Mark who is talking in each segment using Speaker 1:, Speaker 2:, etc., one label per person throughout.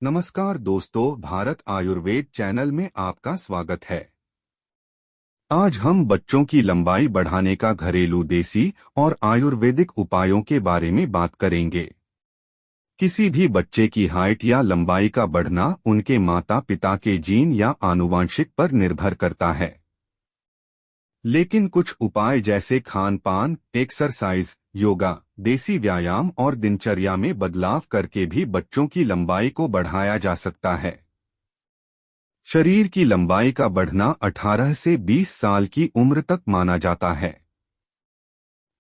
Speaker 1: नमस्कार दोस्तों, भारत आयुर्वेद चैनल में आपका स्वागत है। आज हम बच्चों की लंबाई बढ़ाने का घरेलू देसी और आयुर्वेदिक उपायों के बारे में बात करेंगे। किसी भी बच्चे की हाइट या लंबाई का बढ़ना उनके माता पिता के जीन या आनुवांशिक पर निर्भर करता है। लेकिन कुछ उपाय जैसे खान पान, एक्सरसाइज, योगा, देसी व्यायाम और दिनचर्या में बदलाव करके भी बच्चों की लंबाई को बढ़ाया जा सकता है। शरीर की लंबाई का बढ़ना 18 से 20 साल की उम्र तक माना जाता है।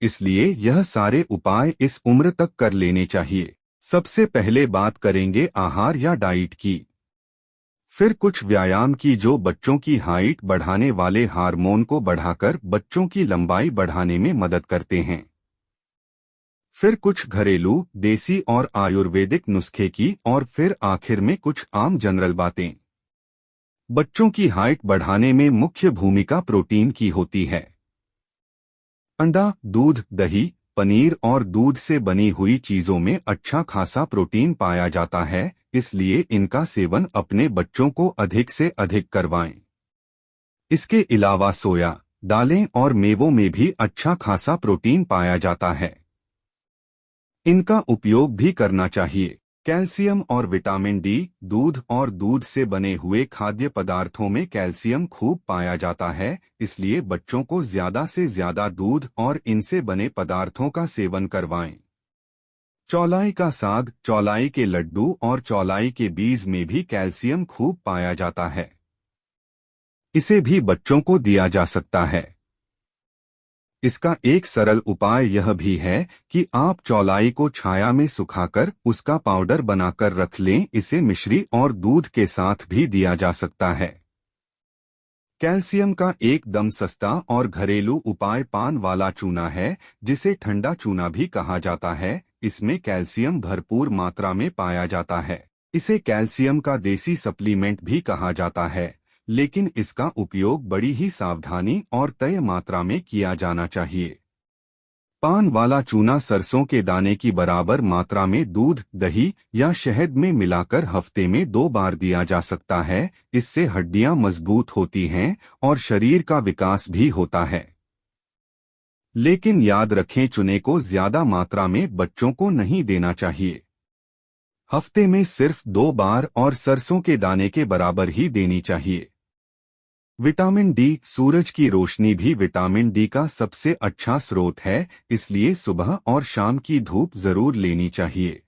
Speaker 1: इसलिए यह सारे उपाय इस उम्र तक कर लेने चाहिए। सबसे पहले बात करेंगे आहार या डाइट की। फिर कुछ व्यायाम की जो बच्चों की हाइट बढ़ाने वाले हार्मोन को बढ़ाकर बच्चों की लंबाई बढ़ाने में मदद करते हैं। फिर कुछ घरेलू, देसी और आयुर्वेदिक नुस्खे की और फिर आखिर में कुछ आम जनरल बातें। बच्चों की हाइट बढ़ाने में मुख्य भूमिका प्रोटीन की होती है। अंडा, दूध, दही, पनीर और दूध से बनी हुई चीजों में अच्छा खासा प्रोटीन पाया जाता है, इसलिए इनका सेवन अपने बच्चों को अधिक से अधिक करवाएं। इसके अलावा सोया, दालें और मेवों में भी अच्छा खासा प्रोटीन पाया जाता है। इनका उपयोग भी करना चाहिए। कैल्शियम और विटामिन डी, दूध और दूध से बने हुए खाद्य पदार्थों में कैल्शियम खूब पाया जाता है, इसलिए बच्चों को ज्यादा से ज्यादा दूध और इनसे बने पदार्थों का सेवन करवाएं। चौलाई का साग, चौलाई के लड्डू और चौलाई के बीज में भी कैल्शियम खूब पाया जाता है। इसे भी बच्चों को दिया जा सकता है। इसका एक सरल उपाय यह भी है कि आप चौलाई को छाया में सुखाकर उसका पाउडर बनाकर रख लें। इसे मिश्री और दूध के साथ भी दिया जा सकता है। कैल्शियम का एकदम सस्ता और घरेलू उपाय पान वाला चूना है, जिसे ठंडा चूना भी कहा जाता है। इसमें कैल्शियम भरपूर मात्रा में पाया जाता है। इसे कैल्शियम का देसी सप्लीमेंट भी कहा जाता है, लेकिन इसका उपयोग बड़ी ही सावधानी और तय मात्रा में किया जाना चाहिए। पान वाला चूना सरसों के दाने की बराबर मात्रा में दूध, दही या शहद में मिलाकर हफ्ते में 2 बार दिया जा सकता है। इससे हड्डियां मजबूत होती हैं और शरीर का विकास भी होता है। लेकिन याद रखें, चूने को ज्यादा मात्रा में बच्चों को नहीं देना चाहिए। हफ्ते में सिर्फ 2 बार और सरसों के दाने के बराबर ही देनी चाहिए। विटामिन डी, सूरज की रोशनी भी विटामिन डी का सबसे अच्छा स्रोत है, इसलिए सुबह और शाम की धूप जरूर लेनी चाहिए।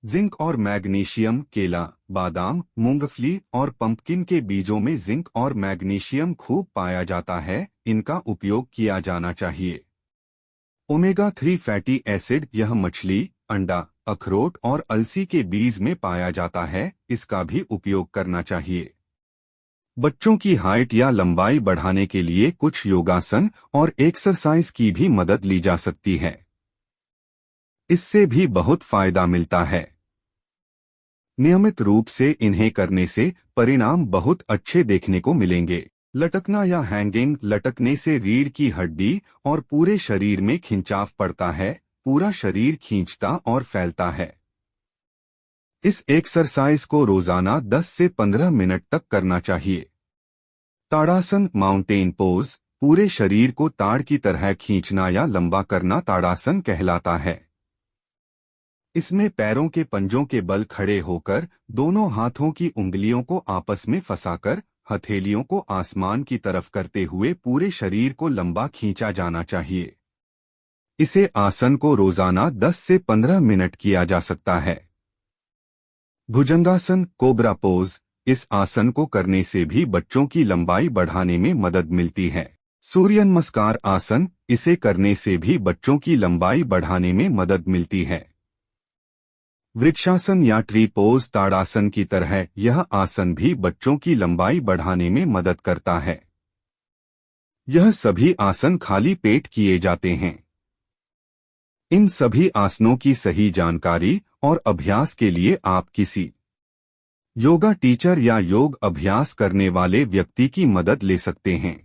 Speaker 1: जिंक और मैग्नीशियम, केला, बादाम, मूंगफली और पंपकिन के बीजों में जिंक और मैग्नीशियम खूब पाया जाता है, इनका उपयोग किया जाना चाहिए। ओमेगा 3 फैटी एसिड यह मछली, अंडा, अखरोट और अलसी के बीज में पाया जाता है, इसका भी उपयोग करना चाहिए। बच्चों की हाइट या लंबाई बढ़ाने के लिए कुछ योगासन और एक्सरसाइज की भी मदद ली जा सकती है। इससे भी बहुत फायदा मिलता है। नियमित रूप से इन्हें करने से परिणाम बहुत अच्छे देखने को मिलेंगे। लटकना या हैंगिंग, लटकने से रीढ़ की हड्डी और पूरे शरीर में खिंचाव पड़ता है, पूरा शरीर खींचता और फैलता है। इस एक्सरसाइज को रोजाना 10 से 15 मिनट तक करना चाहिए। ताड़ासन, माउंटेन पोज, पूरे शरीर को ताड़ की तरह खींचना या लंबा करना ताड़ासन कहलाता है। इसमें पैरों के पंजों के बल खड़े होकर दोनों हाथों की उंगलियों को आपस में फंसाकर हथेलियों को आसमान की तरफ करते हुए पूरे शरीर को लंबा खींचा जाना चाहिए। इसे आसन को रोजाना 10 से 15 मिनट किया जा सकता है। भुजंगासन, कोबरा पोज, इस आसन को करने से भी बच्चों की लंबाई बढ़ाने में मदद मिलती है। सूर्य नमस्कार आसन, इसे करने से भी बच्चों की लंबाई बढ़ाने में मदद मिलती है। वृक्षासन या ट्री पोज, ताड़ासन की तरह यह आसन भी बच्चों की लंबाई बढ़ाने में मदद करता है। यह सभी आसन खाली पेट किए जाते हैं। इन सभी आसनों की सही जानकारी और अभ्यास के लिए आप किसी योगा टीचर या योग अभ्यास करने वाले व्यक्ति की मदद ले सकते हैं।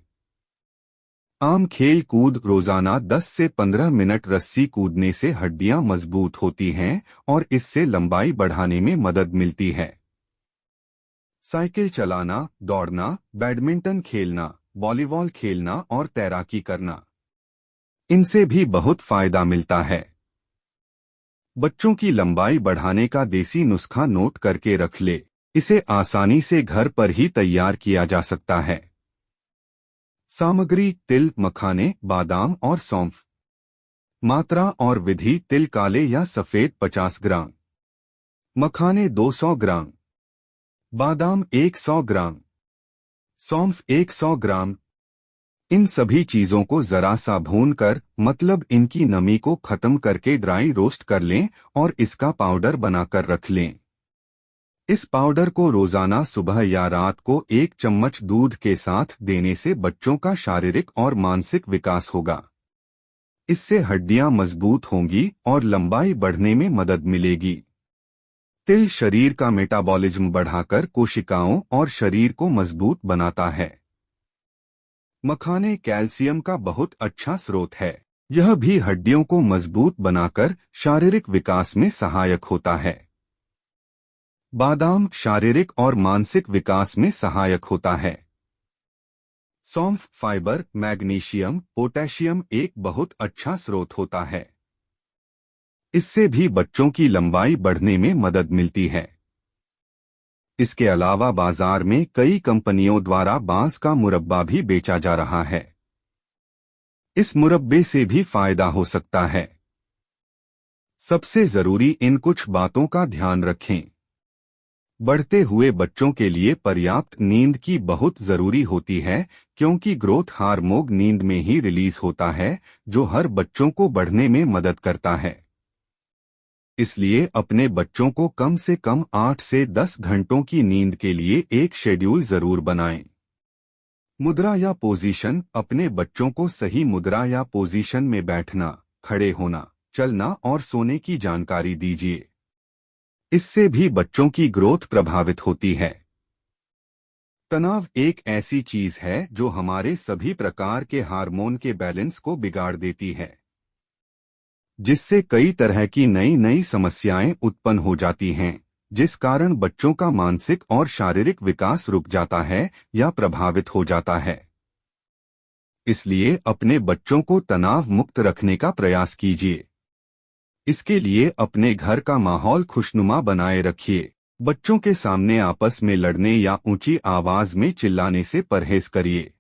Speaker 1: आम खेल कूद रोजाना 10 से 15 मिनट रस्सी कूदने से हड्डियां मजबूत होती हैं और इससे लंबाई बढ़ाने में मदद मिलती है। साइकिल चलाना, दौड़ना, बैडमिंटन खेलना, वॉलीबॉल खेलना और तैराकी करना, इनसे भी बहुत फायदा मिलता है। बच्चों की लंबाई बढ़ाने का देसी नुस्खा नोट करके रख ले। इसे आसानी से घर पर ही तैयार किया जा सकता है। सामग्री: तिल, मखाने, बादाम और सौंफ। मात्रा और विधि: तिल काले या सफेद 50 ग्राम, मखाने 200 ग्राम, बादाम 100 ग्राम, सौंफ 100 ग्राम। इन सभी चीजों को जरा सा भूनकर, मतलब इनकी नमी को खत्म करके ड्राई रोस्ट कर लें और इसका पाउडर बनाकर रख लें। इस पाउडर को रोजाना सुबह या रात को 1 चम्मच दूध के साथ देने से बच्चों का शारीरिक और मानसिक विकास होगा। इससे हड्डियां मजबूत होंगी और लंबाई बढ़ने में मदद मिलेगी। तिल शरीर का मेटाबॉलिज्म बढ़ाकर कोशिकाओं और शरीर को मजबूत बनाता है। मखाने कैल्शियम का बहुत अच्छा स्रोत है। यह भी हड्डियों को मजबूत बनाकर शारीरिक विकास में सहायक होता है। बादाम शारीरिक और मानसिक विकास में सहायक होता है। सौंफ फाइबर, मैग्नीशियम, पोटेशियम एक बहुत अच्छा स्रोत होता है। इससे भी बच्चों की लंबाई बढ़ने में मदद मिलती है। इसके अलावा बाजार में कई कंपनियों द्वारा बांस का मुरब्बा भी बेचा जा रहा है। इस मुरब्बे से भी फायदा हो सकता है। सबसे जरूरी इन कुछ बातों का ध्यान रखें। बढ़ते हुए बच्चों के लिए पर्याप्त नींद की बहुत जरूरी होती है, क्योंकि ग्रोथ हार्मोन नींद में ही रिलीज होता है, जो हर बच्चों को बढ़ने में मदद करता है। इसलिए अपने बच्चों को कम से कम 8 से 10 घंटों की नींद के लिए एक शेड्यूल जरूर बनाएं। मुद्रा या पोजीशन: अपने बच्चों को सही मुद्रा या पोजीशन में बैठना, खड़े होना, चलना और सोने की जानकारी दीजिए। इससे भी बच्चों की ग्रोथ प्रभावित होती है। तनाव एक ऐसी चीज है जो हमारे सभी प्रकार के हार्मोन के बैलेंस को बिगाड़ देती है, जिससे कई तरह की नई नई समस्याएं उत्पन्न हो जाती हैं, जिस कारण बच्चों का मानसिक और शारीरिक विकास रुक जाता है या प्रभावित हो जाता है। इसलिए अपने बच्चों को तनाव मुक्त रखने का प्रयास कीजिए। इसके लिए अपने घर का माहौल खुशनुमा बनाए रखिए। बच्चों के सामने आपस में लड़ने या ऊंची आवाज में चिल्लाने से परहेज करिए।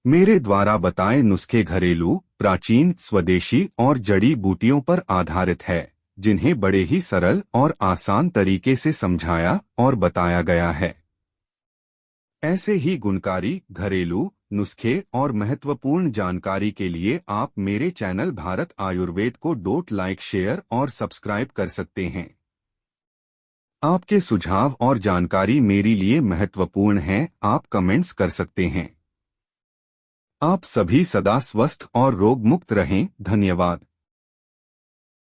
Speaker 1: मेरे द्वारा बताए नुस्खे घरेलू, प्राचीन, स्वदेशी और जड़ी बूटियों पर आधारित है, जिन्हें बड़े ही सरल और आसान तरीके से समझाया और बताया गया है। ऐसे ही गुणकारी घरेलू नुस्खे और महत्वपूर्ण जानकारी के लिए आप मेरे चैनल भारत आयुर्वेद को लाइक, शेयर और सब्सक्राइब कर सकते हैं। आपके सुझाव और जानकारी मेरे लिए महत्वपूर्ण हैं। आप कमेंट्स कर सकते हैं। आप सभी सदा स्वस्थ और रोग मुक्त रहें। धन्यवाद।